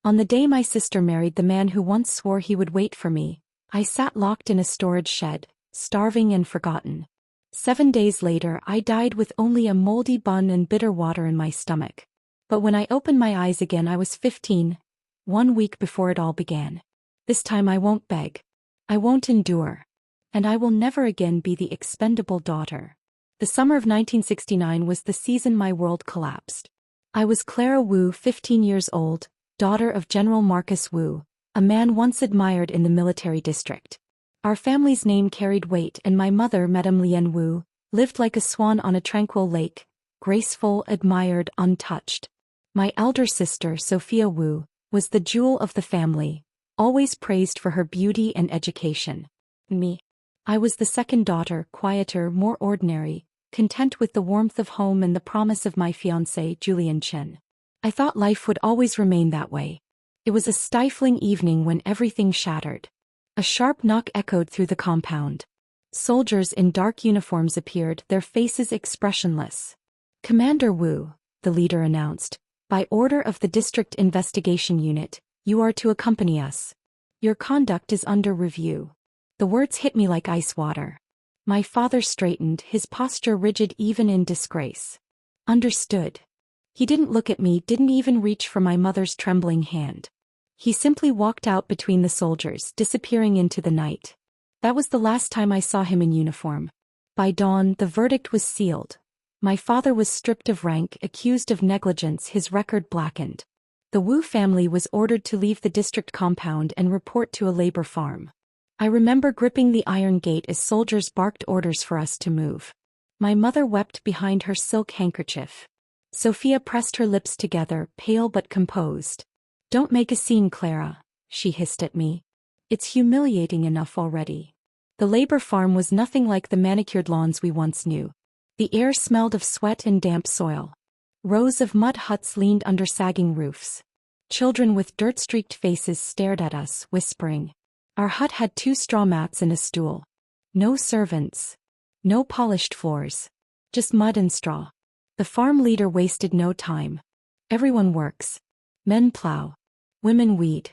On the day my sister married the man who once swore he would wait for me, I sat locked in a storage shed, starving and forgotten. 7 days later I died with only a moldy bun and bitter water in my stomach. But when I opened my eyes again I was 15, 1 week before it all began. This time I won't beg. I won't endure. And I will never again be the expendable daughter. The summer of 1969 was the season my world collapsed. I was Clara Wu, 15 years old, daughter of General Marcus Wu, a man once admired in the military district. Our family's name carried weight and my mother, Madame Lien Wu, lived like a swan on a tranquil lake, graceful, admired, untouched. My elder sister, Sophia Wu, was the jewel of the family, always praised for her beauty and education. Me. I was the second daughter, quieter, more ordinary, content with the warmth of home and the promise of my fiancé, Julian Chen. I thought life would always remain that way. It was a stifling evening when everything shattered. A sharp knock echoed through the compound. Soldiers in dark uniforms appeared, their faces expressionless. "Commander Wu," the leader announced, "by order of the District Investigation Unit, you are to accompany us. Your conduct is under review." The words hit me like ice water. My father straightened, his posture rigid even in disgrace. Understood. He didn't look at me, didn't even reach for my mother's trembling hand. He simply walked out between the soldiers, disappearing into the night. That was the last time I saw him in uniform. By dawn, the verdict was sealed. My father was stripped of rank, accused of negligence, his record blackened. The Wu family was ordered to leave the district compound and report to a labor farm. I remember gripping the iron gate as soldiers barked orders for us to move. My mother wept behind her silk handkerchief. Sophia pressed her lips together, pale but composed. "Don't make a scene, Clara," she hissed at me. "It's humiliating enough already." The labor farm was nothing like the manicured lawns we once knew. The air smelled of sweat and damp soil. Rows of mud huts leaned under sagging roofs. Children with dirt-streaked faces stared at us, whispering. Our hut had 2 straw mats and a stool. No servants. No polished floors. Just mud and straw. The farm leader wasted no time. Everyone works. Men plow. Women weed.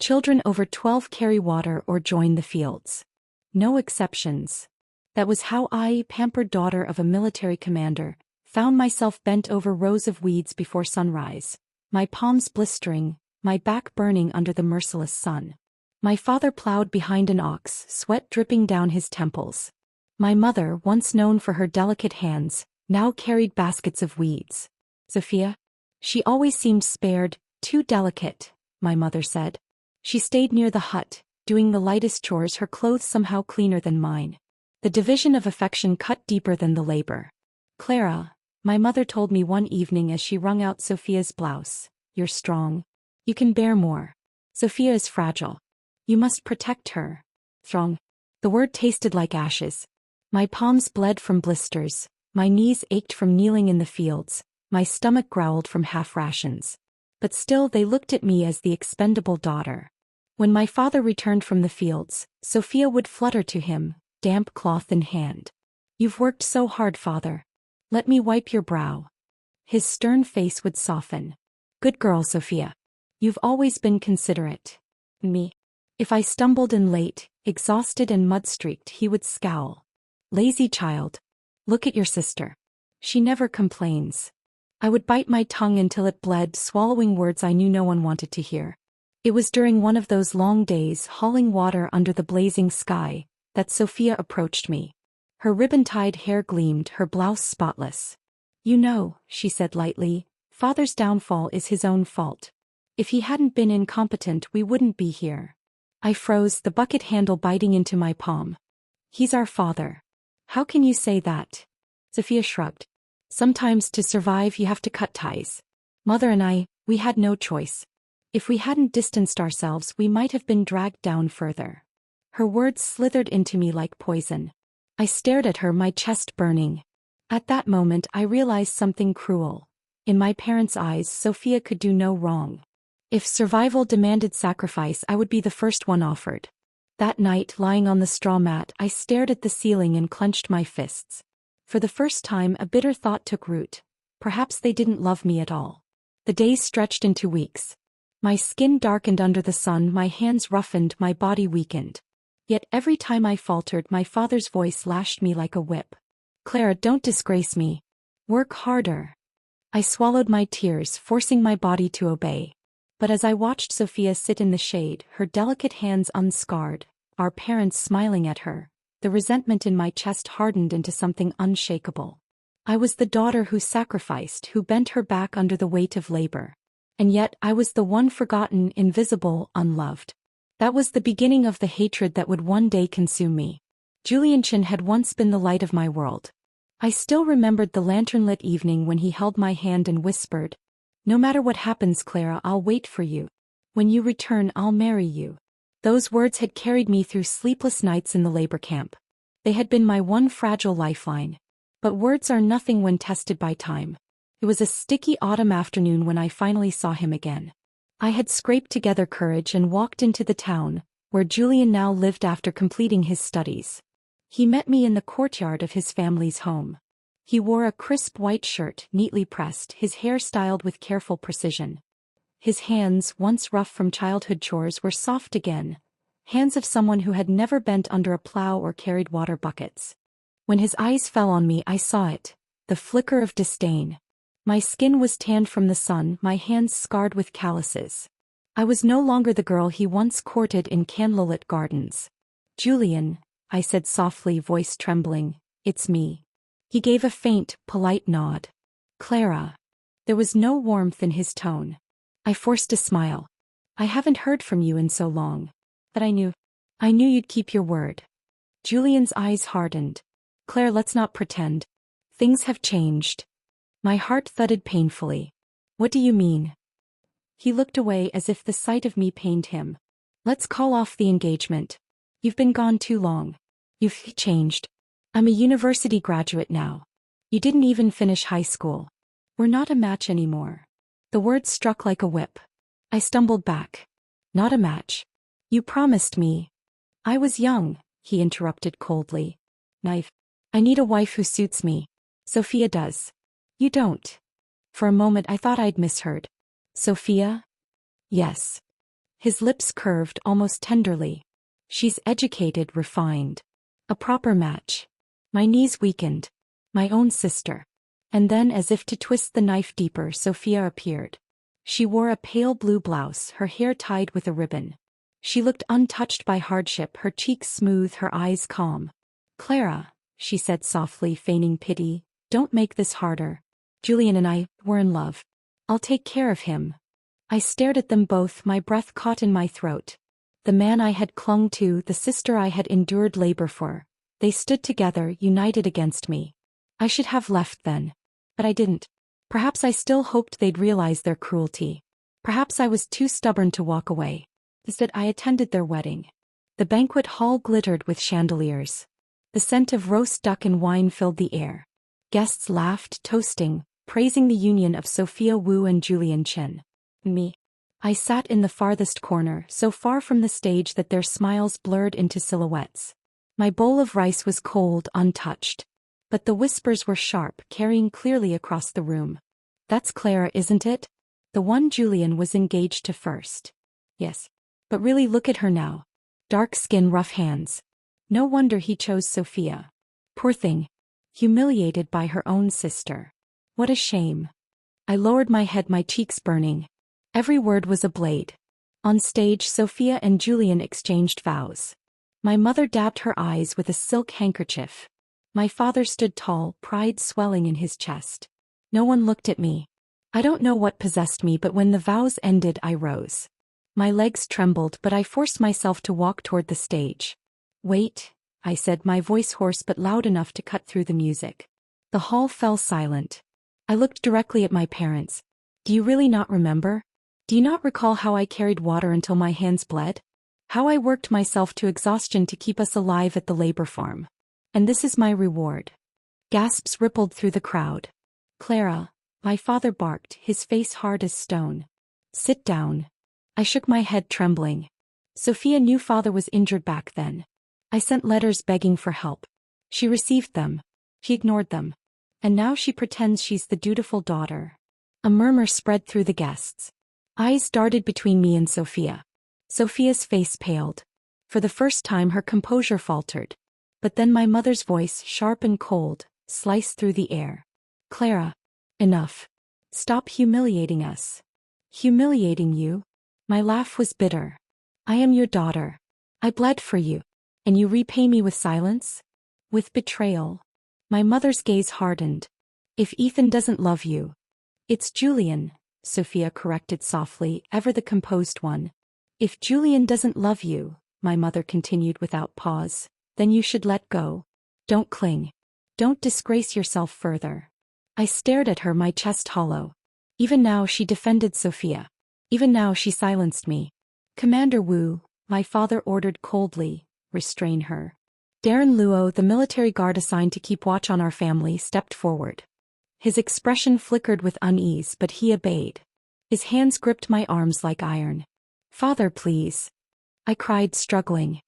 Children over 12 carry water or join the fields. No exceptions. That was how I, pampered daughter of a military commander, found myself bent over rows of weeds before sunrise, my palms blistering, my back burning under the merciless sun. My father plowed behind an ox, sweat dripping down his temples. My mother, once known for her delicate hands, now carried baskets of weeds. Sophia? She always seemed spared, too delicate, my mother said. She stayed near the hut, doing the lightest chores, her clothes somehow cleaner than mine. The division of affection cut deeper than the labor. "Clara," my mother told me one evening as she wrung out Sophia's blouse, "you're strong. You can bear more. Sophia is fragile. You must protect her." Strong. The word tasted like ashes. My palms bled from blisters, my knees ached from kneeling in the fields, my stomach growled from half rations. But still they looked at me as the expendable daughter. When my father returned from the fields, Sophia would flutter to him, damp cloth in hand. "You've worked so hard, father. Let me wipe your brow." His stern face would soften. "Good girl, Sophia. You've always been considerate." Me. If I stumbled in late, exhausted and mud-streaked, he would scowl. "Lazy child. Look at your sister. She never complains." I would bite my tongue until it bled, swallowing words I knew no one wanted to hear. It was during one of those long days, hauling water under the blazing sky, that Sophia approached me. Her ribbon-tied hair gleamed, her blouse spotless. "You know," she said lightly, "Father's downfall is his own fault. If he hadn't been incompetent, we wouldn't be here." I froze, the bucket handle biting into my palm. "He's our father. How can you say that?" Sophia shrugged. "Sometimes to survive you have to cut ties. Mother and I, we had no choice. If we hadn't distanced ourselves, we might have been dragged down further." Her words slithered into me like poison. I stared at her, my chest burning. At that moment I realized something cruel. In my parents' eyes, Sophia could do no wrong. If survival demanded sacrifice, I would be the first one offered. That night, lying on the straw mat, I stared at the ceiling and clenched my fists. For the first time, a bitter thought took root. Perhaps they didn't love me at all. The days stretched into weeks. My skin darkened under the sun, my hands roughened, my body weakened. Yet every time I faltered, my father's voice lashed me like a whip. Clara, don't disgrace me. Work harder. I swallowed my tears, forcing my body to obey. But as I watched Sophia sit in the shade, her delicate hands unscarred, our parents smiling at her, the resentment in my chest hardened into something unshakable. I was the daughter who sacrificed, who bent her back under the weight of labor. And yet I was the one forgotten, invisible, unloved. That was the beginning of the hatred that would one day consume me. Julian Chin had once been the light of my world. I still remembered the lantern-lit evening when he held my hand and whispered, "No matter what happens, Clara, I'll wait for you. When you return, I'll marry you." Those words had carried me through sleepless nights in the labor camp. They had been my one fragile lifeline. But words are nothing when tested by time. It was a sticky autumn afternoon when I finally saw him again. I had scraped together courage and walked into the town, where Julian now lived after completing his studies. He met me in the courtyard of his family's home. He wore a crisp white shirt, neatly pressed, his hair styled with careful precision. His hands, once rough from childhood chores, were soft again, hands of someone who had never bent under a plow or carried water buckets. When his eyes fell on me, I saw it, the flicker of disdain. My skin was tanned from the sun, my hands scarred with calluses. I was no longer the girl he once courted in candlelit gardens. "Julian," I said softly, voice trembling, "it's me." He gave a faint, polite nod. "Clara." There was no warmth in his tone. I forced a smile. "I haven't heard from you in so long. But I knew you'd keep your word." Julian's eyes hardened. "Claire, let's not pretend. Things have changed." My heart thudded painfully. "What do you mean?" He looked away as if the sight of me pained him. "Let's call off the engagement. You've been gone too long. You've changed. I'm a university graduate now. You didn't even finish high school. We're not a match anymore." The words struck like a whip. I stumbled back. "Not a match. You promised me." "I was young," he interrupted coldly. "Knife. I need a wife who suits me. Sophia does. You don't." For a moment I thought I'd misheard. "Sophia?" "Yes." His lips curved almost tenderly. "She's educated, refined. A proper match." My knees weakened. My own sister. And then, as if to twist the knife deeper, Sophia appeared. She wore a pale blue blouse, her hair tied with a ribbon. She looked untouched by hardship, her cheeks smooth, her eyes calm. "Clara," she said softly, feigning pity, "don't make this harder. Julian and I, we're in love. I'll take care of him." I stared at them both, my breath caught in my throat. The man I had clung to, the sister I had endured labor for. They stood together, united against me. I should have left then. But I didn't. Perhaps I still hoped they'd realize their cruelty. Perhaps I was too stubborn to walk away. Instead, I attended their wedding. The banquet hall glittered with chandeliers. The scent of roast duck and wine filled the air. Guests laughed, toasting, praising the union of Sophia Wu and Julian Chen. Me. I sat in the farthest corner, so far from the stage that their smiles blurred into silhouettes. My bowl of rice was cold, untouched. But the whispers were sharp, carrying clearly across the room. "That's Clara, isn't it? The one Julian was engaged to first." "Yes. But really, look at her now. Dark skin, rough hands. No wonder he chose Sophia. Poor thing. Humiliated by her own sister. What a shame." I lowered my head, my cheeks burning. Every word was a blade. On stage, Sophia and Julian exchanged vows. My mother dabbed her eyes with a silk handkerchief. My father stood tall, pride swelling in his chest. No one looked at me. I don't know what possessed me, but when the vows ended, I rose. My legs trembled, but I forced myself to walk toward the stage. "Wait," I said, my voice hoarse but loud enough to cut through the music. The hall fell silent. I looked directly at my parents. "Do you really not remember? Do you not recall how I carried water until my hands bled? How I worked myself to exhaustion to keep us alive at the labor farm? And this is my reward." Gasps rippled through the crowd. "Clara," my father barked, his face hard as stone. "Sit down." I shook my head, trembling. Sophia knew father was injured back then. I sent letters begging for help. She received them. She ignored them. And now she pretends she's the dutiful daughter. A murmur spread through the guests. Eyes darted between me and Sophia. Sophia's face paled. For the first time her composure faltered. But then my mother's voice, sharp and cold, sliced through the air. Clara. Enough. Stop humiliating us. Humiliating you? My laugh was bitter. I am your daughter. I bled for you. And you repay me with silence? With betrayal. My mother's gaze hardened. If Ethan doesn't love you. It's Julian, Sophia corrected softly, ever the composed one. If Julian doesn't love you, my mother continued without pause, then you should let go. Don't cling. Don't disgrace yourself further. I stared at her, my chest hollow. Even now she defended Sophia. Even now she silenced me. Commander Wu, my father ordered coldly, restrain her. Darren Luo, the military guard assigned to keep watch on our family, stepped forward. His expression flickered with unease, but he obeyed. His hands gripped my arms like iron. Father, please. I cried, struggling.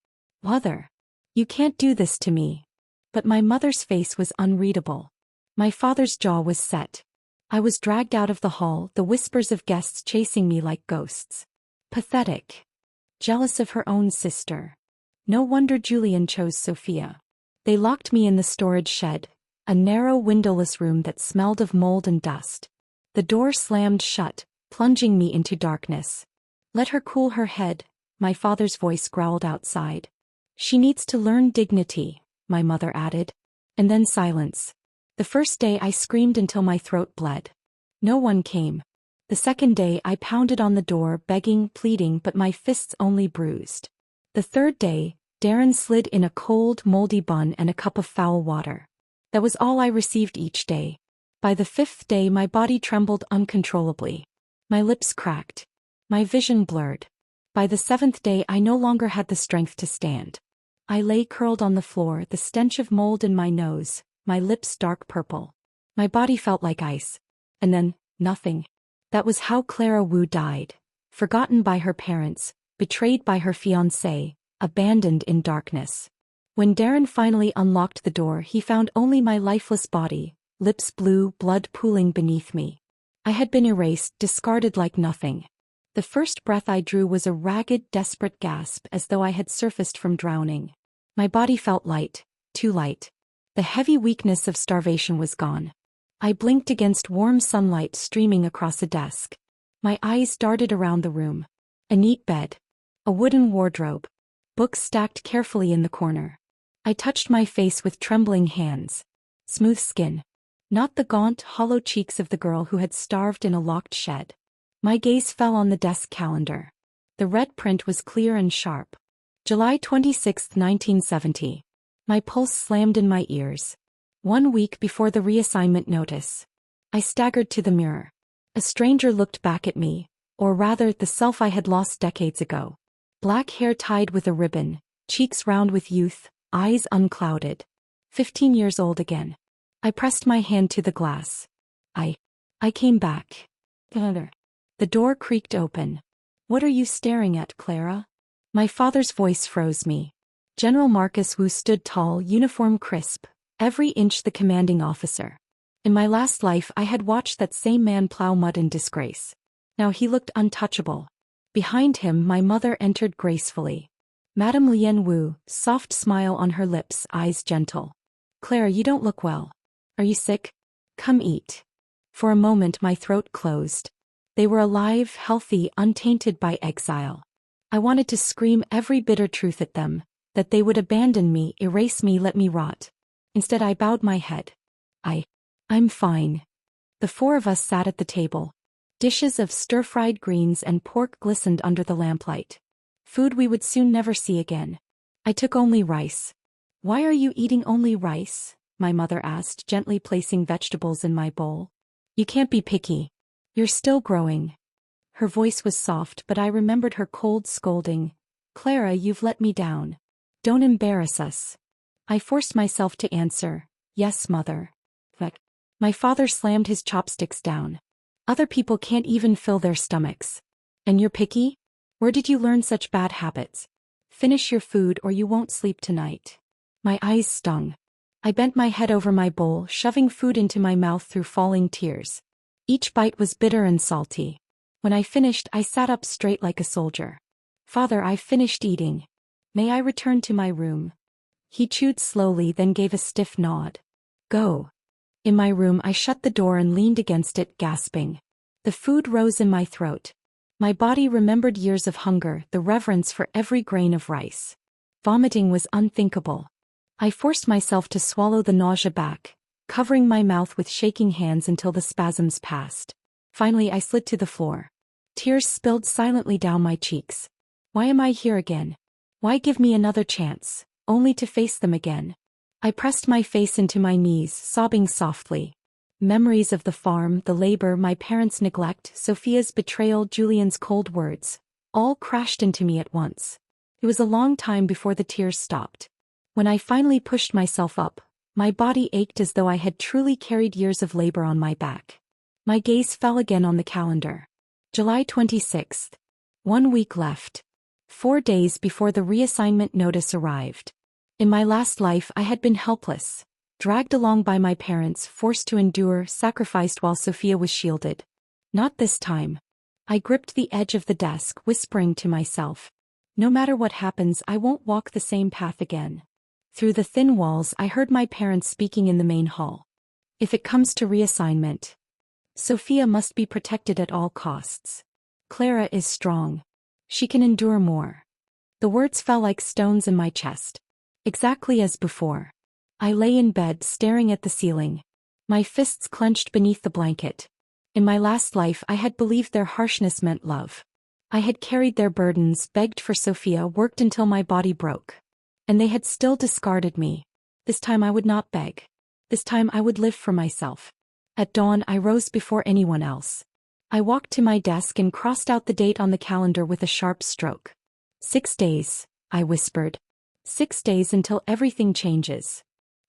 Mother. You can't do this to me. But my mother's face was unreadable. My father's jaw was set. I was dragged out of the hall, the whispers of guests chasing me like ghosts. Pathetic. Jealous of her own sister. No wonder Julian chose Sophia. They locked me in the storage shed, a narrow windowless room that smelled of mold and dust. The door slammed shut, plunging me into darkness. Let her cool her head, my father's voice growled outside. She needs to learn dignity, my mother added. And then silence. The first day I screamed until my throat bled. No one came. The second day I pounded on the door, begging, pleading, but my fists only bruised. The third day, Darren slid in a cold, moldy bun and a cup of foul water. That was all I received each day. By the fifth day my body trembled uncontrollably. My lips cracked. My vision blurred. By the seventh day I no longer had the strength to stand. I lay curled on the floor, the stench of mold in my nose, my lips dark purple. My body felt like ice. And then, nothing. That was how Clara Wu died. Forgotten by her parents, betrayed by her fiancé, abandoned in darkness. When Darren finally unlocked the door, he found only my lifeless body, lips blue, blood pooling beneath me. I had been erased, discarded like nothing. The first breath I drew was a ragged, desperate gasp, as though I had surfaced from drowning. My body felt light, too light. The heavy weakness of starvation was gone. I blinked against warm sunlight streaming across a desk. My eyes darted around the room. A neat bed. A wooden wardrobe. Books stacked carefully in the corner. I touched my face with trembling hands. Smooth skin. Not the gaunt, hollow cheeks of the girl who had starved in a locked shed. My gaze fell on the desk calendar. The red print was clear and sharp. July 26, 1970. My pulse slammed in my ears. 1 week before the reassignment notice. I staggered to the mirror. A stranger looked back at me, or rather the self I had lost decades ago. Black hair tied with a ribbon, cheeks round with youth, eyes unclouded. 15 years old again. I pressed my hand to the glass. I came back. The door creaked open. What are you staring at, Clara? My father's voice froze me. General Marcus Wu stood tall, uniform crisp, every inch the commanding officer. In my last life I had watched that same man plow mud in disgrace. Now he looked untouchable. Behind him my mother entered gracefully. Madame Lien Wu, soft smile on her lips, eyes gentle. Clara, you don't look well. Are you sick? Come eat. For a moment my throat closed. They were alive, healthy, untainted by exile. I wanted to scream every bitter truth at them, that they would abandon me, erase me, let me rot. Instead I bowed my head. I'm fine. The four of us sat at the table. Dishes of stir-fried greens and pork glistened under the lamplight. Food we would soon never see again. I took only rice. Why are you eating only rice? My mother asked, gently placing vegetables in my bowl. You can't be picky. You're still growing. Her voice was soft, but I remembered her cold scolding. Clara, you've let me down. Don't embarrass us. I forced myself to answer, yes, mother. But my father slammed his chopsticks down. Other people can't even fill their stomachs. And you're picky? Where did you learn such bad habits? Finish your food or you won't sleep tonight. My eyes stung. I bent my head over my bowl, shoving food into my mouth through falling tears. Each bite was bitter and salty. When I finished, I sat up straight like a soldier. Father, I've finished eating. May I return to my room? He chewed slowly, then gave a stiff nod. Go. In my room, I shut the door and leaned against it, gasping. The food rose in my throat. My body remembered years of hunger, the reverence for every grain of rice. Vomiting was unthinkable. I forced myself to swallow the nausea back, covering my mouth with shaking hands until the spasms passed. Finally, I slid to the floor. Tears spilled silently down my cheeks. Why am I here again? Why give me another chance, only to face them again? I pressed my face into my knees, sobbing softly. Memories of the farm, the labor, my parents' neglect, Sophia's betrayal, Julian's cold words, all crashed into me at once. It was a long time before the tears stopped. When I finally pushed myself up, my body ached as though I had truly carried years of labor on my back. My gaze fell again on the calendar. July 26th. 1 week left. 4 days before the reassignment notice arrived. In my last life, I had been helpless, dragged along by my parents, forced to endure, sacrificed while Sophia was shielded. Not this time. I gripped the edge of the desk, whispering to myself, no matter what happens, I won't walk the same path again. Through the thin walls, I heard my parents speaking in the main hall. If it comes to reassignment, Sophia must be protected at all costs. Clara is strong. She can endure more. The words fell like stones in my chest. Exactly as before. I lay in bed, staring at the ceiling. My fists clenched beneath the blanket. In my last life, I had believed their harshness meant love. I had carried their burdens, begged for Sophia, worked until my body broke. And they had still discarded me. This time I would not beg. This time I would live for myself. At dawn, I rose before anyone else. I walked to my desk and crossed out the date on the calendar with a sharp stroke. 6 days, I whispered. 6 days until everything changes.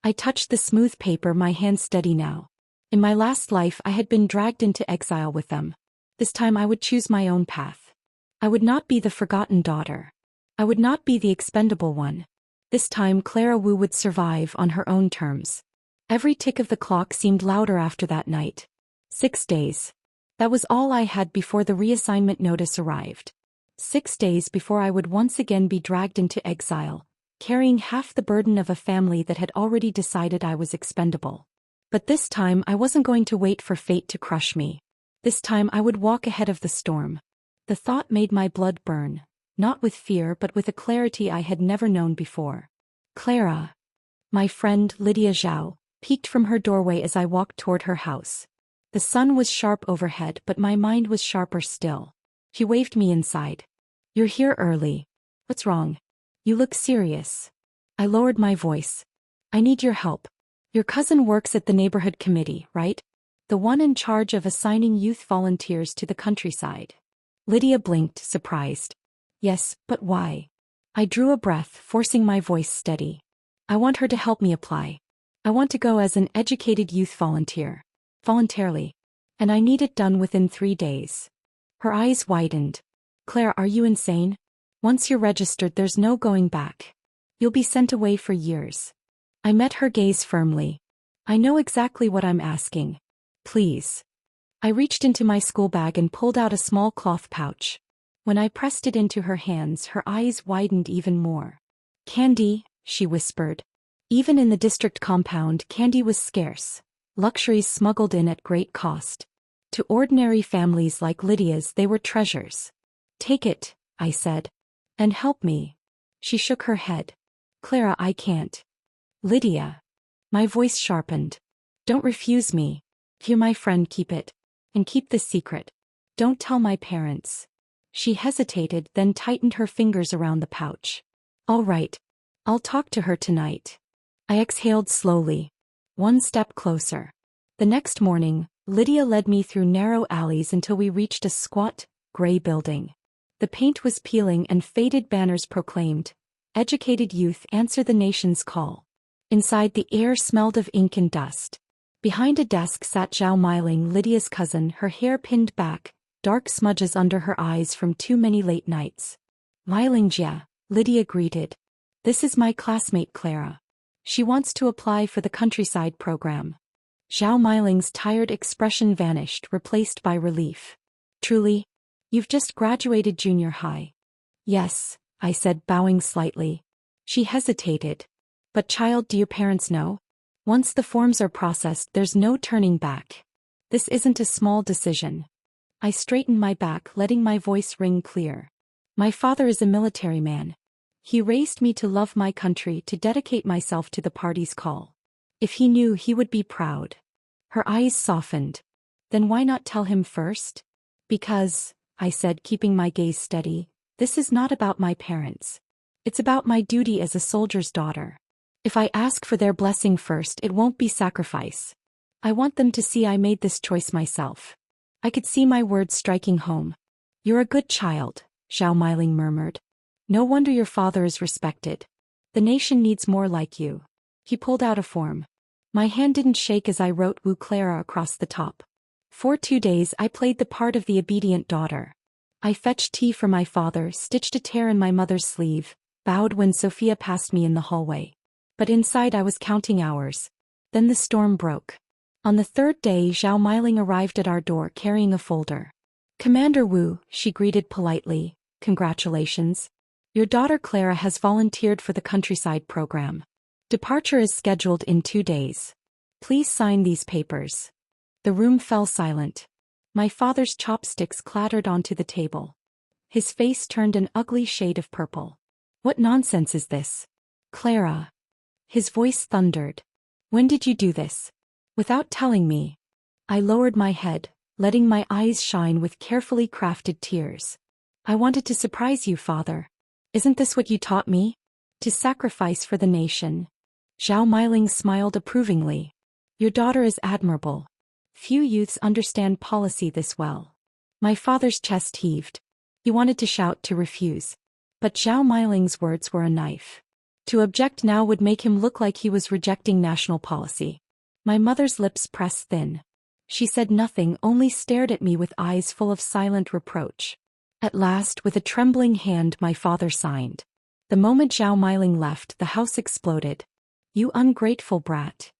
I touched the smooth paper, my hands steady now. In my last life, I had been dragged into exile with them. This time I would choose my own path. I would not be the forgotten daughter. I would not be the expendable one. This time Clara Wu would survive on her own terms. Every tick of the clock seemed louder after that night. 6 days. That was all I had before the reassignment notice arrived. 6 days before I would once again be dragged into exile, carrying half the burden of a family that had already decided I was expendable. But this time I wasn't going to wait for fate to crush me. This time I would walk ahead of the storm. The thought made my blood burn, not with fear but with a clarity I had never known before. Clara. My friend, Lydia Zhao, peeked from her doorway as I walked toward her house. The sun was sharp overhead, but my mind was sharper still. She waved me inside. You're here early. What's wrong? You look serious. I lowered my voice. I need your help. Your cousin works at the neighborhood committee, right? The one in charge of assigning youth volunteers to the countryside. Lydia blinked, surprised. Yes, but why? I drew a breath, forcing my voice steady. I want her to help me apply. I want to go as an educated youth volunteer. Voluntarily. And I need it done within 3 days. Her eyes widened. Claire, are you insane? Once you're registered, there's no going back. You'll be sent away for years. I met her gaze firmly. I know exactly what I'm asking. Please. I reached into my school bag and pulled out a small cloth pouch. When I pressed it into her hands, her eyes widened even more. Candy, she whispered. Even in the district compound, candy was scarce. Luxuries smuggled in at great cost. To ordinary families like Lydia's, they were treasures. Take it, I said. And help me. She shook her head. Clara, I can't. Lydia. My voice sharpened. Don't refuse me. If you're my friend, keep it. And keep this secret. Don't tell my parents. She hesitated, then tightened her fingers around the pouch. All right. I'll talk to her tonight. I exhaled slowly. 1 step closer. The next morning, Lydia led me through narrow alleys until we reached a squat, gray building. The paint was peeling and faded banners proclaimed, "Educated youth answer the nation's call." Inside, the air smelled of ink and dust. Behind a desk sat Zhao Meiling, Lydia's cousin, her hair pinned back, dark smudges under her eyes from too many late nights. Meiling Jia, Lydia greeted. This is my classmate Clara. She wants to apply for the countryside program. Zhao Meiling's tired expression vanished, replaced by relief. Truly? You've just graduated junior high. Yes, I said, bowing slightly. She hesitated. But child, do your parents know? Once the forms are processed, there's no turning back. This isn't a small decision. I straightened my back, letting my voice ring clear. My father is a military man. He raised me to love my country, to dedicate myself to the party's call. If he knew, he would be proud. Her eyes softened. Then why not tell him first? Because, I said, keeping my gaze steady, this is not about my parents. It's about my duty as a soldier's daughter. If I ask for their blessing first, it won't be sacrifice. I want them to see I made this choice myself. I could see my words striking home. You're a good child, Zhao Meiling murmured. No wonder your father is respected. The nation needs more like you. He pulled out a form. My hand didn't shake as I wrote Wu Clara across the top. For 2 days I played the part of the obedient daughter. I fetched tea for my father, stitched a tear in my mother's sleeve, bowed when Sophia passed me in the hallway. But inside I was counting hours. Then the storm broke. On the 3rd day, Zhao Meiling arrived at our door carrying a folder. Commander Wu, she greeted politely, congratulations. Your daughter Clara has volunteered for the countryside program. Departure is scheduled in 2 days. Please sign these papers. The room fell silent. My father's chopsticks clattered onto the table. His face turned an ugly shade of purple. What nonsense is this? Clara. His voice thundered. When did you do this? Without telling me. I lowered my head, letting my eyes shine with carefully crafted tears. I wanted to surprise you, father. Isn't this what you taught me? To sacrifice for the nation. Zhao Meiling smiled approvingly. Your daughter is admirable. Few youths understand policy this well. My father's chest heaved. He wanted to shout, to refuse. But Zhao Meiling's words were a knife. To object now would make him look like he was rejecting national policy. My mother's lips pressed thin. She said nothing, only stared at me with eyes full of silent reproach. At last, with a trembling hand, my father signed. The moment Zhao Meiling left, the house exploded. You ungrateful brat.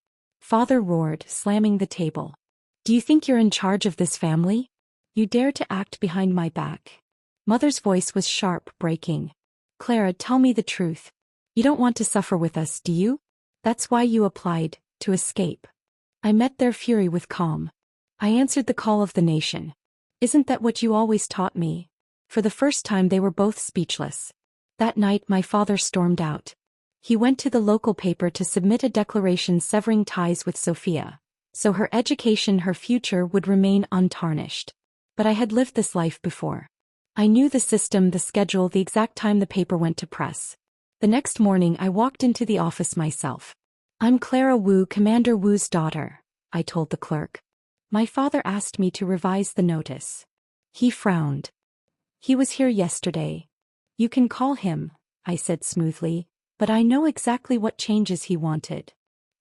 Father roared, slamming the table. Do you think you're in charge of this family? You dare to act behind my back. Mother's voice was sharp, breaking. Clara, tell me the truth. You don't want to suffer with us, do you? That's why you applied, to escape. I met their fury with calm. I answered the call of the nation. Isn't that what you always taught me? For the first time they were both speechless. That night my father stormed out. He went to the local paper to submit a declaration severing ties with Sophia, so her education, her future would remain untarnished. But I had lived this life before. I knew the system, the schedule, the exact time the paper went to press. The next morning I walked into the office myself. I'm Clara Wu, Commander Wu's daughter, I told the clerk. My father asked me to revise the notice. He frowned. He was here yesterday. You can call him, I said smoothly, but I know exactly what changes he wanted.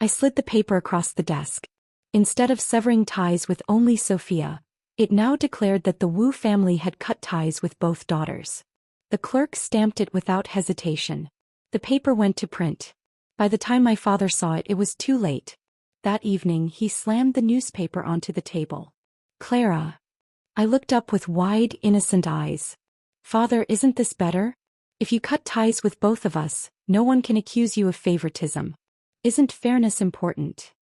I slid the paper across the desk. Instead of severing ties with only Sophia, it now declared that the Wu family had cut ties with both daughters. The clerk stamped it without hesitation. The paper went to print. By the time my father saw it, it was too late. That evening he slammed the newspaper onto the table. Clara. I looked up with wide, innocent eyes. Father, isn't this better? If you cut ties with both of us, no one can accuse you of favoritism. Isn't fairness important?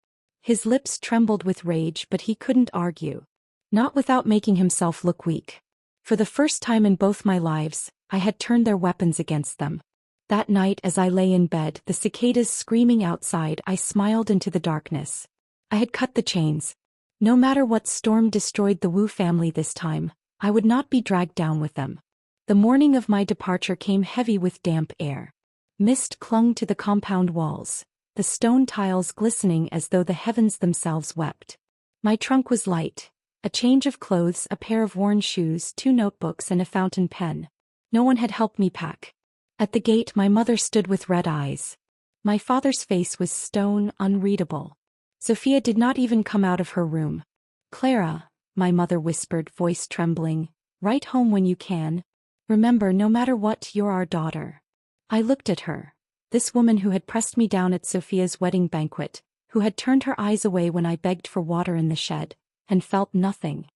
His lips trembled with rage, but he couldn't argue. Not without making himself look weak. For the first time in both my lives, I had turned their weapons against them. That night as I lay in bed, the cicadas screaming outside, I smiled into the darkness. I had cut the chains. No matter what storm destroyed the Wu family this time, I would not be dragged down with them. The morning of my departure came heavy with damp air. Mist clung to the compound walls, the stone tiles glistening as though the heavens themselves wept. My trunk was light. A change of clothes, a pair of worn shoes, 2 notebooks and a fountain pen. No one had helped me pack. At the gate my mother stood with red eyes. My father's face was stone, unreadable. Sophia did not even come out of her room. Clara, my mother whispered, voice trembling, write home when you can. Remember, no matter what, you're our daughter. I looked at her. This woman who had pressed me down at Sophia's wedding banquet, who had turned her eyes away when I begged for water in the shed, and felt nothing.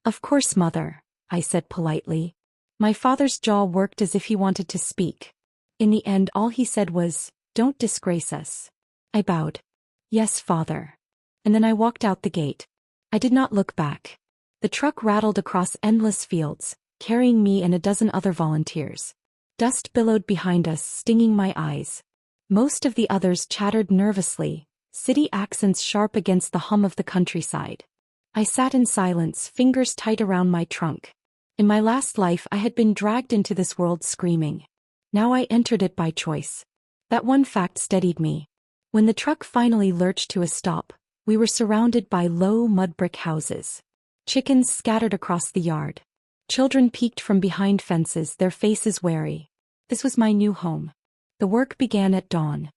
Of course, mother, I said politely. My father's jaw worked as if he wanted to speak. In the end, all he said was, "Don't disgrace us." I bowed. "Yes, father." And then I walked out the gate. I did not look back. The truck rattled across endless fields, carrying me and a dozen other volunteers. Dust billowed behind us, stinging my eyes. Most of the others chattered nervously, city accents sharp against the hum of the countryside. I sat in silence, fingers tight around my trunk. In my last life I had been dragged into this world screaming. Now I entered it by choice. That one fact steadied me. When the truck finally lurched to a stop, we were surrounded by low mud brick houses. Chickens scattered across the yard. Children peeked from behind fences, their faces wary. This was my new home. The work began at dawn.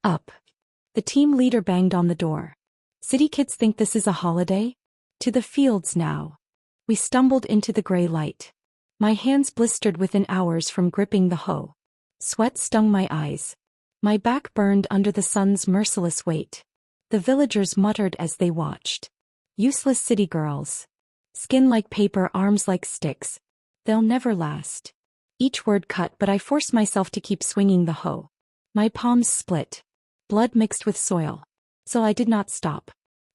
Up. The team leader banged on the door. "City kids think this is a holiday? To the fields now." We stumbled into the gray light. My hands blistered within hours from gripping the hoe. Sweat stung my eyes. My back burned under the sun's merciless weight. The villagers muttered as they watched. "Useless city girls. Skin like paper, arms like sticks. They'll never last." Each word cut, but I forced myself to keep swinging the hoe. My palms split. Blood mixed with soil. So I did not stop.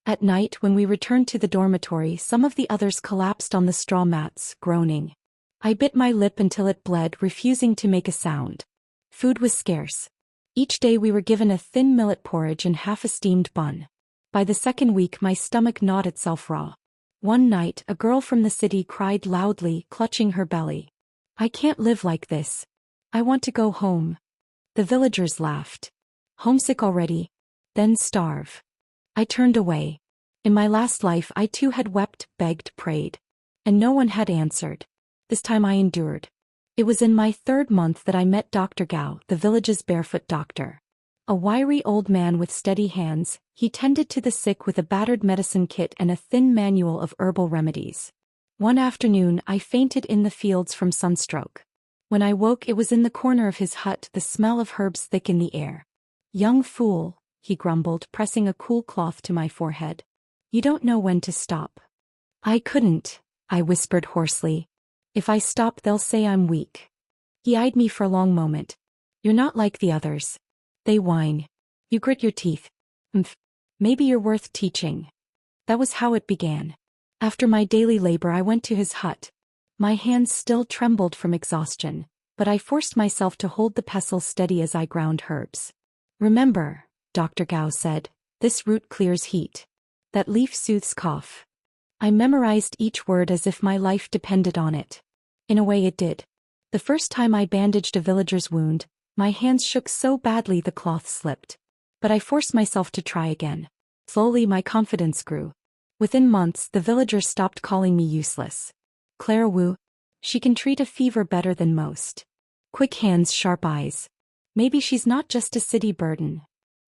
At night, when we returned to the dormitory, some of the others collapsed on the straw mats, groaning. I bit my lip until it bled, refusing to make a sound. Food was scarce. Each day we were given a thin millet porridge and half a steamed bun. By the second week my stomach gnawed itself raw. One night, a girl from the city cried loudly, clutching her belly. "I can't live like this. I want to go home." The villagers laughed. "Homesick already? Then starve." I turned away. In my last life I too had wept, begged, prayed. And no one had answered. This time I endured. It was in my 3rd month that I met Dr. Gao, the village's barefoot doctor. A wiry old man with steady hands, he tended to the sick with a battered medicine kit and a thin manual of herbal remedies. One afternoon I fainted in the fields from sunstroke. When I woke, it was in the corner of his hut, the smell of herbs thick in the air. "Young fool," he grumbled, pressing a cool cloth to my forehead. "You don't know when to stop." "I couldn't," I whispered hoarsely. "If I stop, they'll say I'm weak." He eyed me for a long moment. "You're not like the others. They whine. You grit your teeth. Maybe you're worth teaching." That was how it began. After my daily labor I went to his hut. My hands still trembled from exhaustion, but I forced myself to hold the pestle steady as I ground herbs. "Remember," Dr. Gao said, "this root clears heat. That leaf soothes cough." I memorized each word as if my life depended on it. In a way it did. The first time I bandaged a villager's wound, my hands shook so badly the cloth slipped. But I forced myself to try again. Slowly my confidence grew. Within months the villagers stopped calling me useless. "Clara Wu. She can treat a fever better than most. Quick hands, sharp eyes. Maybe she's not just a city burden."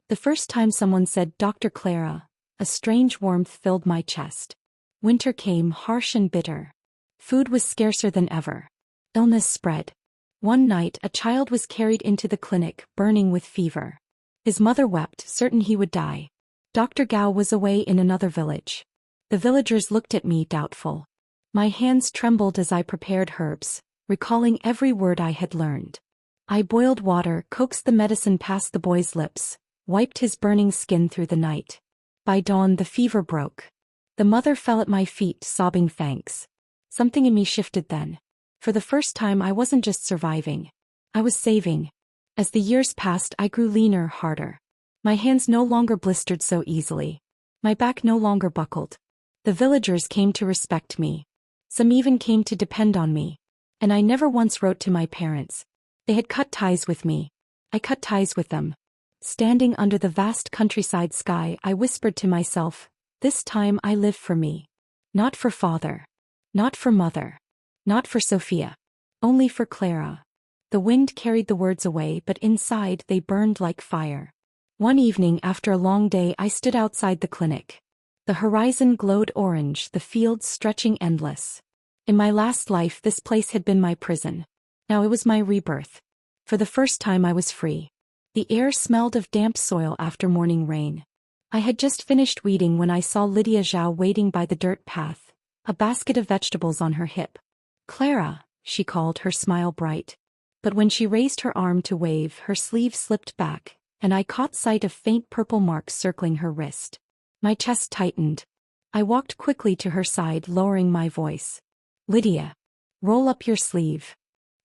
The first time someone said Dr. Clara, a strange warmth filled my chest. Winter came, harsh and bitter. Food was scarcer than ever. Illness spread. One night a child was carried into the clinic, burning with fever. His mother wept, certain he would die. Dr. Gao was away in another village. The villagers looked at me doubtful. My hands trembled as I prepared herbs, recalling every word I had learned. I boiled water, coaxed the medicine past the boy's lips, wiped his burning skin through the night. By dawn the fever broke. The mother fell at my feet, sobbing thanks. Something in me shifted then. For the first time I wasn't just surviving. I was saving. As the years passed I grew leaner, harder. My hands no longer blistered so easily. My back no longer buckled. The villagers came to respect me. Some even came to depend on me. And I never once wrote to my parents. They had cut ties with me. I cut ties with them. Standing under the vast countryside sky I whispered to myself, "This time I live for me. Not for father. Not for mother. Not for Sophia. Only for Clara." The wind carried the words away, but inside they burned like fire. One evening after a long day I stood outside the clinic. The horizon glowed orange, the fields stretching endless. In my last life this place had been my prison. Now it was my rebirth. For the first time I was free. The air smelled of damp soil after morning rain. I had just finished weeding when I saw Lydia Zhao waiting by the dirt path, a basket of vegetables on her hip. Clara, she called, her smile bright. But when she raised her arm to wave, her sleeve slipped back, and I caught sight of faint purple marks circling her wrist. My chest tightened. I walked quickly to her side, lowering my voice. Lydia. Roll up your sleeve.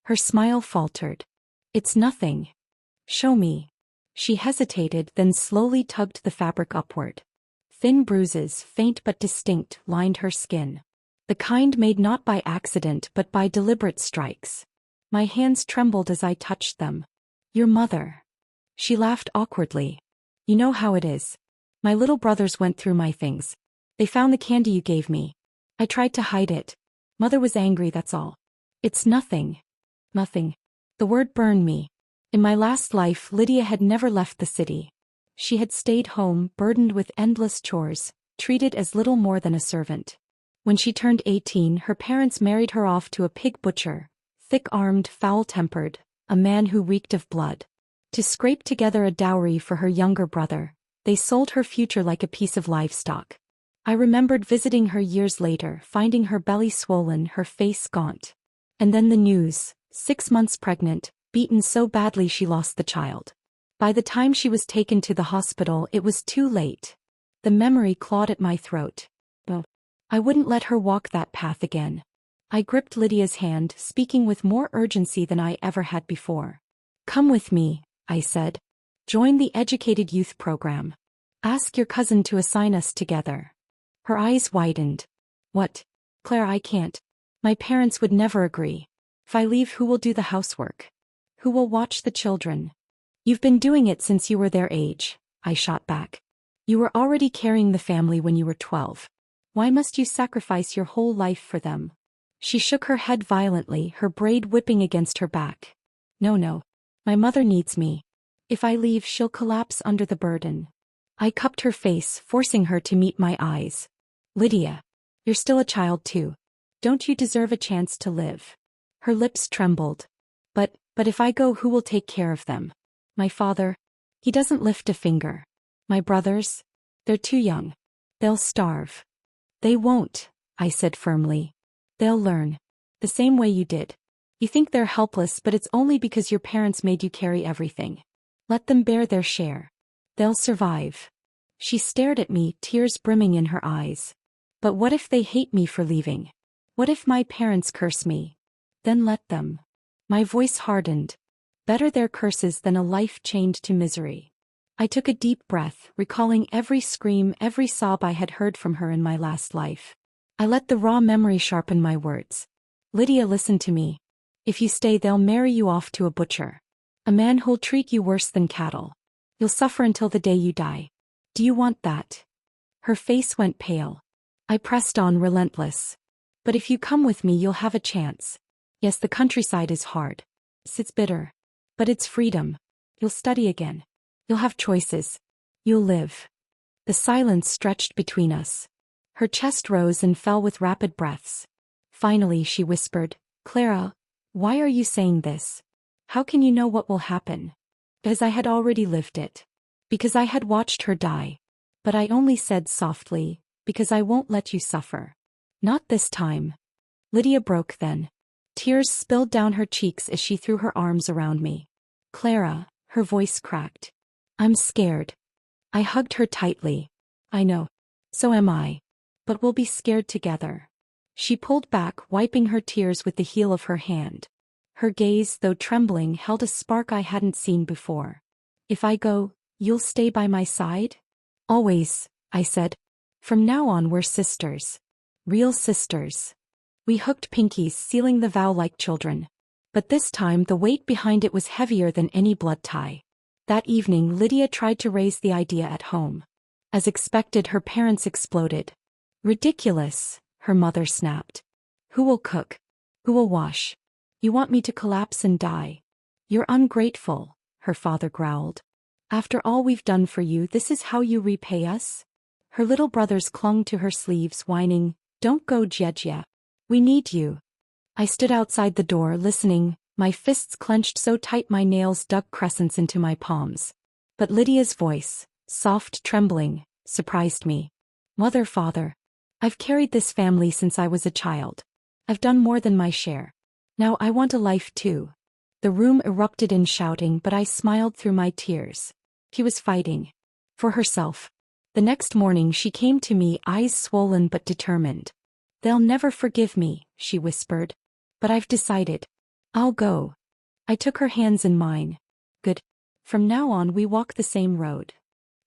Her smile faltered. It's nothing. Show me. She hesitated, then slowly tugged the fabric upward. Thin bruises, faint but distinct, lined her skin. The kind made not by accident but by deliberate strikes. My hands trembled as I touched them. Your mother. She laughed awkwardly. You know how it is. My little brothers went through my things. They found the candy you gave me. I tried to hide it. Mother was angry, that's all. It's nothing. Nothing. The word burned me. In my last life, Lydia had never left the city. She had stayed home, burdened with endless chores, treated as little more than a servant. When she turned 18, her parents married her off to a pig butcher, thick-armed, foul-tempered, a man who reeked of blood. To scrape together a dowry for her younger brother, they sold her future like a piece of livestock. I remembered visiting her years later, finding her belly swollen, her face gaunt. And then the news, 6 months pregnant, beaten so badly she lost the child. By the time she was taken to the hospital, it was too late. The memory clawed at my throat. Oh, I wouldn't let her walk that path again. I gripped Lydia's hand, speaking with more urgency than I ever had before. Come with me, I said. Join the educated youth program. Ask your cousin to assign us together. Her eyes widened. What? Claire, I can't. My parents would never agree. If I leave, who will do the housework? Who will watch the children? You've been doing it since you were their age, I shot back. You were already carrying the family when you were 12. Why must you sacrifice your whole life for them? She shook her head violently, her braid whipping against her back. No. My mother needs me. If I leave, she'll collapse under the burden. I cupped her face, forcing her to meet my eyes. Lydia. You're still a child too. Don't you deserve a chance to live? Her lips trembled. But if I go, who will take care of them? My father? He doesn't lift a finger. My brothers? They're too young. They'll starve. They won't, I said firmly. They'll learn. The same way you did. You think they're helpless, but it's only because your parents made you carry everything. Let them bear their share. They'll survive. She stared at me, tears brimming in her eyes. But what if they hate me for leaving? What if my parents curse me? Then let them. My voice hardened. Better their curses than a life chained to misery. I took a deep breath, recalling every scream, every sob I had heard from her in my last life. I let the raw memory sharpen my words. Lydia, listen to me. If you stay, they'll marry you off to a butcher. A man who'll treat you worse than cattle. You'll suffer until the day you die. Do you want that? Her face went pale. I pressed on, relentless. But if you come with me, you'll have a chance. Yes, the countryside is hard. It's bitter. But it's freedom. You'll study again. You'll have choices. You'll live. The silence stretched between us. Her chest rose and fell with rapid breaths. Finally, she whispered, Clara, why are you saying this? How can you know what will happen? Because I had already lived it. Because I had watched her die. But I only said softly, because I won't let you suffer. Not this time. Lydia broke then. Tears spilled down her cheeks as she threw her arms around me. Clara, her voice cracked. I'm scared. I hugged her tightly. I know. So am I. But we'll be scared together. She pulled back, wiping her tears with the heel of her hand. Her gaze, though trembling, held a spark I hadn't seen before. If I go, you'll stay by my side? Always, I said. From now on, we're sisters. Real sisters. We hooked pinkies, sealing the vow like children. But this time the weight behind it was heavier than any blood tie. That evening, Lydia tried to raise the idea at home. As expected, her parents exploded. Ridiculous, her mother snapped. Who will cook? Who will wash? You want me to collapse and die? You're ungrateful, her father growled. After all we've done for you, this is how you repay us? Her little brothers clung to her sleeves, whining, Don't go, Jeja. We need you. I stood outside the door, listening, my fists clenched so tight my nails dug crescents into my palms. But Lydia's voice, soft, trembling, surprised me. Mother, father. I've carried this family since I was a child. I've done more than my share. Now I want a life too. The room erupted in shouting, but I smiled through my tears. She was fighting. For herself. The next morning she came to me, eyes swollen but determined. They'll never forgive me, she whispered. But I've decided. I'll go. I took her hands in mine. Good. From now on we walk the same road.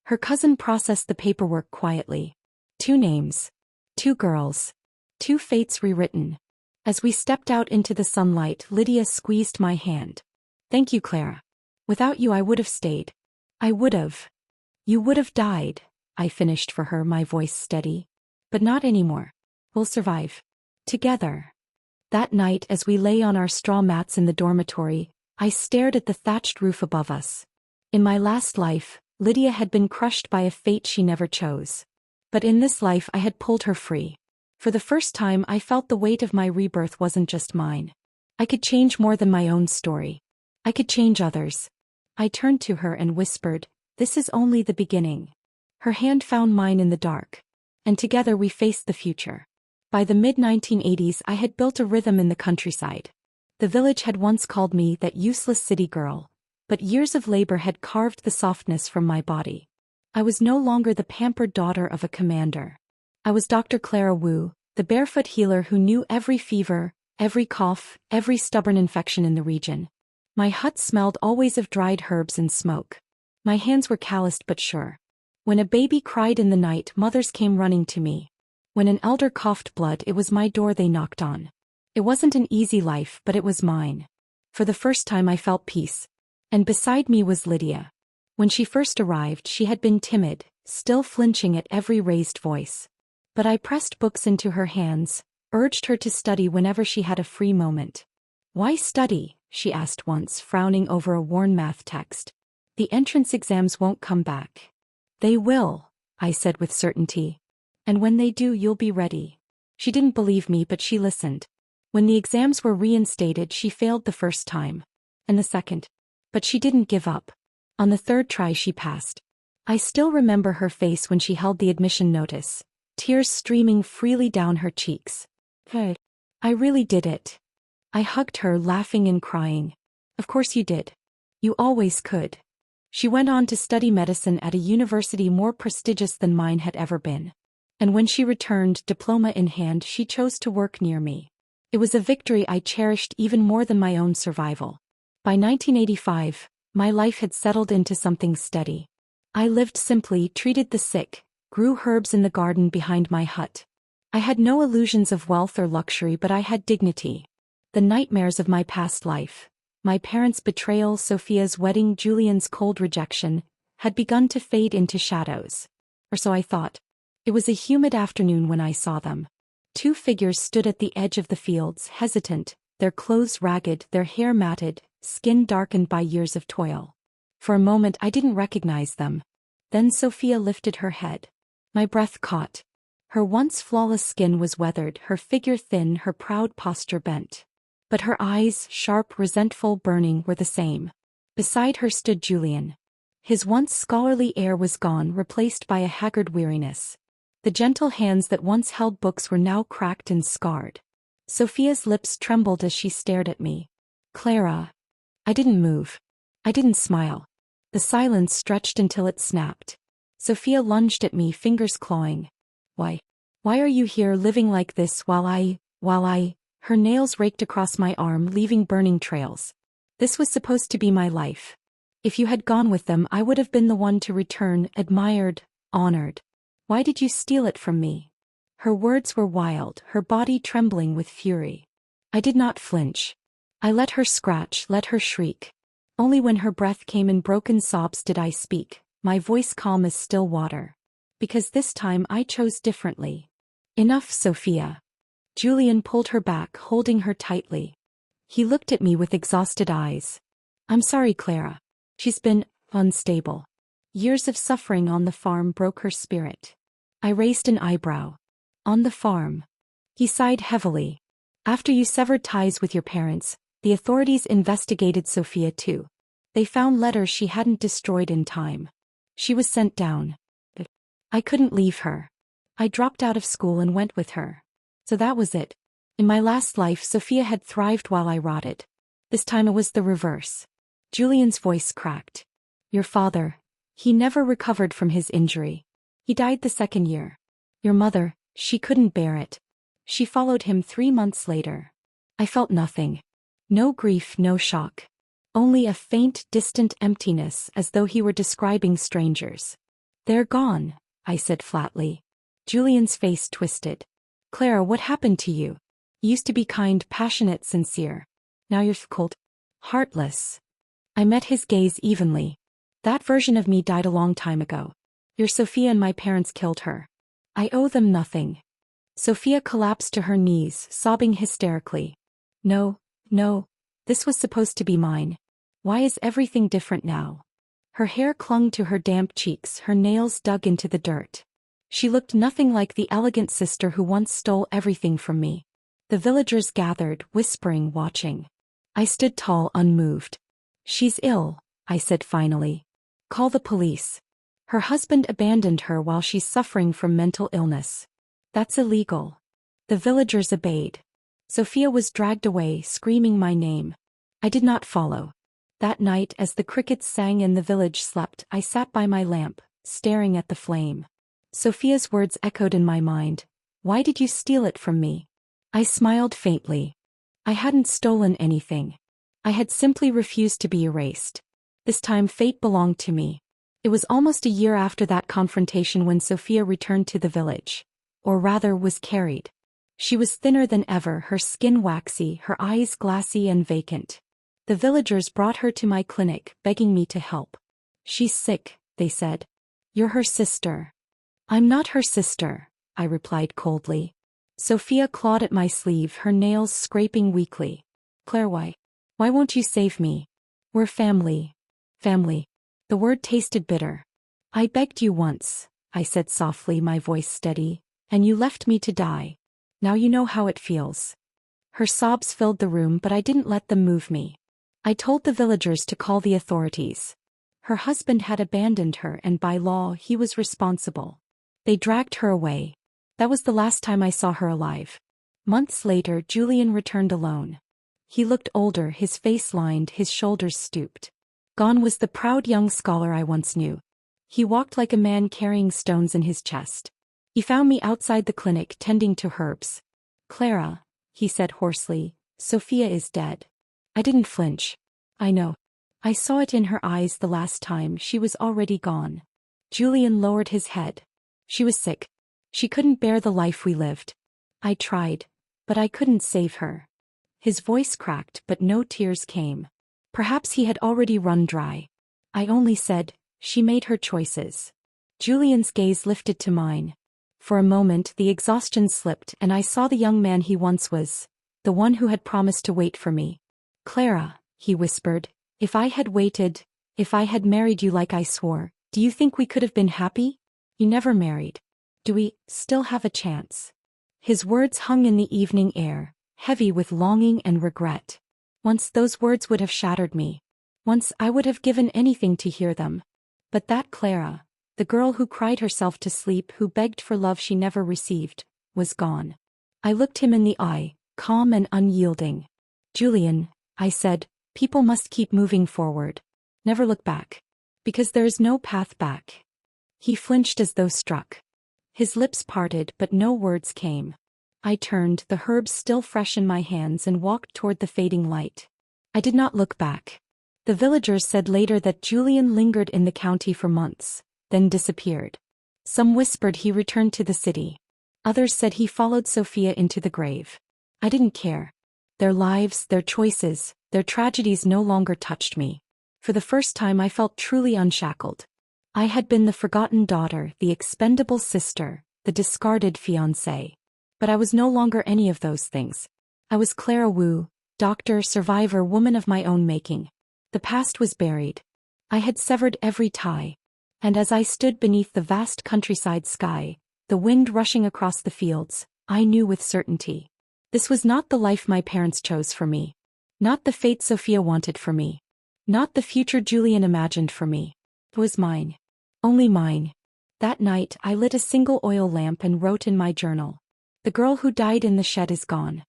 Her cousin processed the paperwork quietly. 2 names. 2 girls. 2 fates rewritten. As we stepped out into the sunlight, Lydia squeezed my hand. Thank you, Clara. Without you I would have stayed. I would have. You would have died, I finished for her, my voice steady. But not anymore. We'll survive. Together. That night, as we lay on our straw mats in the dormitory, I stared at the thatched roof above us. In my last life, Lydia had been crushed by a fate she never chose. But in this life I had pulled her free. For the first time I felt the weight of my rebirth wasn't just mine. I could change more than my own story. I could change others. I turned to her and whispered, "This is only the beginning." Her hand found mine in the dark. And together we faced the future. By the mid-1980s I had built a rhythm in the countryside. The village had once called me that useless city girl, but years of labor had carved the softness from my body. I was no longer the pampered daughter of a commander. I was Dr. Clara Wu, the barefoot healer who knew every fever, every cough, every stubborn infection in the region. My hut smelled always of dried herbs and smoke. My hands were calloused but sure. When a baby cried in the night, mothers came running to me. When an elder coughed blood, it was my door they knocked on. It wasn't an easy life, but it was mine. For the first time I felt peace. And beside me was Lydia. When she first arrived, she had been timid, still flinching at every raised voice. But I pressed books into her hands, urged her to study whenever she had a free moment. "Why study?" she asked once, frowning over a worn math text. "The entrance exams won't come back." "They will," I said with certainty. "And when they do, you'll be ready." She didn't believe me, but she listened. When the exams were reinstated, she failed the first time. And the second. But she didn't give up. On the 3rd try she passed. I still remember her face when she held the admission notice. Tears streaming freely down her cheeks. "Hey, I really did it." I hugged her, laughing and crying. "Of course you did. You always could." She went on to study medicine at a university more prestigious than mine had ever been. And when she returned, diploma in hand, she chose to work near me. It was a victory I cherished even more than my own survival. By 1985, my life had settled into something steady. I lived simply, treated the sick, grew herbs in the garden behind my hut. I had no illusions of wealth or luxury, but I had dignity. The nightmares of my past life, my parents' betrayal, Sophia's wedding, Julian's cold rejection, had begun to fade into shadows. Or so I thought. It was a humid afternoon when I saw them. 2 figures stood at the edge of the fields, hesitant, their clothes ragged, their hair matted, skin darkened by years of toil. For a moment I didn't recognize them. Then Sophia lifted her head. My breath caught. Her once flawless skin was weathered, her figure thin, her proud posture bent. But her eyes, sharp, resentful, burning, were the same. Beside her stood Julian. His once scholarly air was gone, replaced by a haggard weariness. The gentle hands that once held books were now cracked and scarred. Sophia's lips trembled as she stared at me. "Clara." I didn't move. I didn't smile. The silence stretched until it snapped. Sophia lunged at me, fingers clawing. Why are you here living like this while I... Her nails raked across my arm, leaving burning trails. This was supposed to be my life. If you had gone with them, I would have been the one to return, admired, honored. Why did you steal it from me? Her words were wild, her body trembling with fury. I did not flinch. I let her scratch, let her shriek. Only when her breath came in broken sobs did I speak, my voice calm as still water. Because this time I chose differently. "Enough, Sophia." Julian pulled her back, holding her tightly. He looked at me with exhausted eyes. "I'm sorry, Clara. She's been unstable. Years of suffering on the farm broke her spirit." I raised an eyebrow. "On the farm?" He sighed heavily. "After you severed ties with your parents, the authorities investigated Sophia too. They found letters she hadn't destroyed in time. She was sent down. But I couldn't leave her. I dropped out of school and went with her. So that was it. In my last life, Sophia had thrived while I rotted. This time it was the reverse. Julian's voice cracked. Your father. He never recovered from his injury. He died the second year. Your mother, she couldn't bear it. She followed him 3 months later. I felt nothing. No grief, no shock. Only a faint, distant emptiness, as though he were describing strangers. They're gone, I said flatly. Julian's face twisted. Clara, what happened to you? You used to be kind, passionate, sincere. Now you're cold. Heartless. I met his gaze evenly. That version of me died a long time ago. Your Sophia and my parents killed her. I owe them nothing. Sophia collapsed to her knees, sobbing hysterically. No, no, this was supposed to be mine. Why is everything different now? Her hair clung to her damp cheeks, her nails dug into the dirt. She looked nothing like the elegant sister who once stole everything from me. The villagers gathered, whispering, watching. I stood tall, unmoved. She's ill, I said finally. Call the police. Her husband abandoned her while she's suffering from mental illness. That's illegal. The villagers obeyed. Sophia was dragged away, screaming my name. I did not follow. That night, as the crickets sang and the village slept, I sat by my lamp, staring at the flame. Sophia's words echoed in my mind. Why did you steal it from me? I smiled faintly. I hadn't stolen anything. I had simply refused to be erased. This time fate belonged to me. It was almost a year after that confrontation when Sophia returned to the village. Or rather, was carried. She was thinner than ever, her skin waxy, her eyes glassy and vacant. The villagers brought her to my clinic, begging me to help. She's sick, they said. You're her sister. I'm not her sister, I replied coldly. Sophia clawed at my sleeve, her nails scraping weakly. Claire, why won't you save me? We're family. Family. The word tasted bitter. I begged you once, I said softly, my voice steady, and you left me to die. Now you know how it feels. Her sobs filled the room, but I didn't let them move me. I told the villagers to call the authorities. Her husband had abandoned her and by law he was responsible. They dragged her away. That was the last time I saw her alive. Months later, Julian returned alone. He looked older, his face lined, his shoulders stooped. Gone was the proud young scholar I once knew. He walked like a man carrying stones in his chest. He found me outside the clinic tending to herbs. Clara, he said hoarsely, Sophia is dead. I didn't flinch. I know. I saw it in her eyes the last time, she was already gone. Julian lowered his head. She was sick. She couldn't bear the life we lived. I tried, but I couldn't save her. His voice cracked, but no tears came. Perhaps he had already run dry. I only said, she made her choices. Julian's gaze lifted to mine. For a moment the exhaustion slipped and I saw the young man he once was, the one who had promised to wait for me. Clara, he whispered, if I had waited, if I had married you like I swore, do you think we could have been happy? You never married. Do we still have a chance? His words hung in the evening air, heavy with longing and regret. Once those words would have shattered me. Once I would have given anything to hear them. But that Clara, the girl who cried herself to sleep, who begged for love she never received, was gone. I looked him in the eye, calm and unyielding. Julian, I said, people must keep moving forward. Never look back. Because there is no path back. He flinched as though struck. His lips parted, but no words came. I turned, the herbs still fresh in my hands, and walked toward the fading light. I did not look back. The villagers said later that Julian lingered in the county for months, then disappeared. Some whispered he returned to the city. Others said he followed Sophia into the grave. I didn't care. Their lives, their choices, their tragedies no longer touched me. For the first time I felt truly unshackled. I had been the forgotten daughter, the expendable sister, the discarded fiancée. But I was no longer any of those things. I was Clara Wu, doctor, survivor, woman of my own making. The past was buried. I had severed every tie. And as I stood beneath the vast countryside sky, the wind rushing across the fields, I knew with certainty. This was not the life my parents chose for me. Not the fate Sophia wanted for me. Not the future Julian imagined for me. It was mine. Only mine. That night I lit a single oil lamp and wrote in my journal. The girl who died in the shed is gone.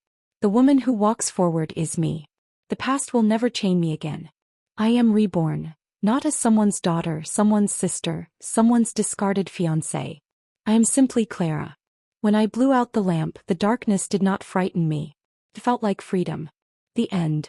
The woman who walks forward is me. The past will never chain me again. I am reborn, not as someone's daughter, someone's sister, someone's discarded fiancée. I am simply Clara. When I blew out the lamp, the darkness did not frighten me. It felt like freedom. The end.